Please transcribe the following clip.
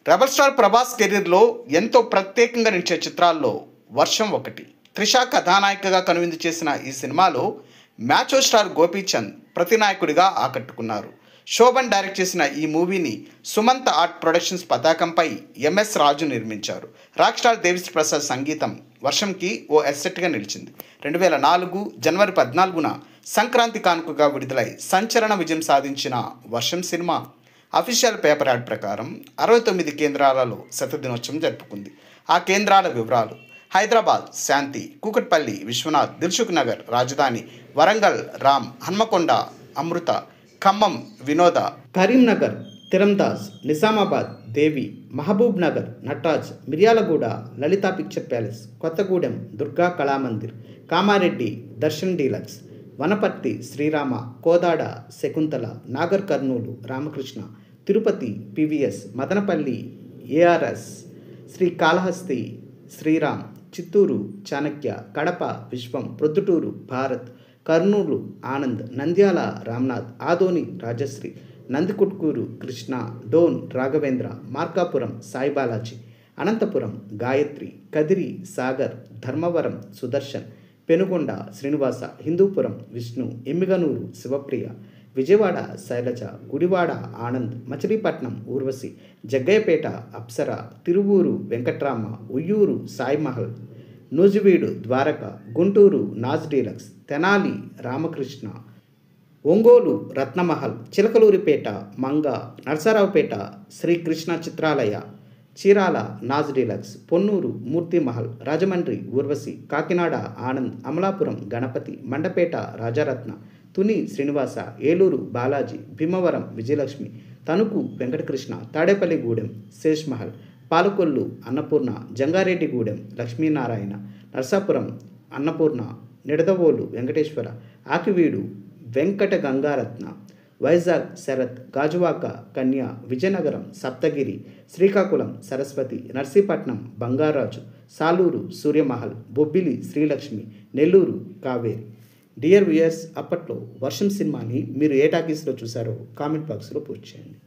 Rebel star Prabhas కెరీర్లో ఎంతో ప్రత్యేకంగా నిలిచే చిత్రాల్లో వర్షం ఒకటి. త్రిష కథానాయికగా కనువిందు చేసిన ఈ సినిమాలో మ్యాచో స్టార్ గోపీచంద్ ప్రతినాయకుడిగా ఆకట్టుకున్నారు. శోభన్ డైరెక్ట్ చేసిన ఈ మూవీని సుమంత్ ఆర్ట్ ప్రొడక్షన్స్ పతాకంపై ఎంఎస్ రాజు నిర్మించారు. రాక్ స్టార్ దేవిశ్రీ ప్రసాద్ సంగీతం వర్షంకి ఓ ఎస్సెట్గా నిలిచింది. 2004 జనవరి 14న సంక్రాంతి కానుకగా విడుదలై సంచలన విజయం సాధించిన వర్షం సినిమా అఫీషియల్ పేపర్ యాడ్ ప్రకారం 69 కేంద్రాలలో శతదినోత్సవం జరుపుకుంది. ఆ కేంద్రాల వివరాలు: హైదరాబాద్ శాంతి, కూకట్పల్లి విశ్వనాథ్, దిల్సుఖ్ నగర్ రాజధాని, Warangal Ram, Hanamkonda Amrutha, Khammam Vinoda, Karimnagar Thirandas, Nizamabad Devi, Mahabubnagar Nataraj, Miryalaguda Lalitha picture palace, Kothagudem Durga Kalamandir, Kamareddy Darshan deluxe, Wanaparthy Srirama, Kodad Shakuntala, Nagar Kurnool Ramakrishna, Tirupati PVS, Madanapalle ARS, Srikalahasti Sriram, Chittoor Chanakya, Kadapa Vishwam, Proddatur Bharat, Kurnool Anand, Nandyal Ramnath, Adoni Rajasri, Nandikotkur Krishna, Dhone Raghavendra, Markapuram Saibalaji, Anantapur Gayatri, Kadiri Sagar, Dharmavaram Sudarshan, Penukonda Srinivasa, Hindupur Vishnu, Yemmiganur Sivapriya, Vijayawada Sailaja, Gudivada Anand, Machilipatnam Urvashi, Jaggayyapeta Apsara, Tiruvuru Venkatrama, Uyyuru Saimahal, Nuzvid Dwaraka, Guntur Naaz deluxe, Tenali Ramakrishna, Ongole Ratnamahal, Chilakaluripet Manga, Narasaraopet Srikrishna Chitralaya, Chirala Naaz deluxe, Ponnur Murthymahal, Rajahmundry Urvashi, Kakinada Anand, Amalapuram Ganapathi, Mandapeta Rajaratna, Tuni Srinivasa, Eluru Balaji, Bhimavaram Vijayalakshmi, Tanuku Venkatakrishna, Tadepalligudem Seshmahal, Palakollu Annapurna, Jangareddygudem Lakshminarayana, Narsapur Annapurna, Nidadavolu Venkateswara, Akividu Venkata Gangaratna, Vizag Sarath, Gajuwaka Kanya, Vizianagaram Saptagiri, Srikakulam Saraswati, Narsipatnam Bangaraju, Saluru Suryamahal, Bobbili Srilakshmi, Nellore Kaveri. Dear viewers, అప్పట్లో వర్షం సినిమాని మీరు ఏ టాకీస్లో చూసారో కామెంట్ బాక్స్లో పోస్ట్ చేయండి.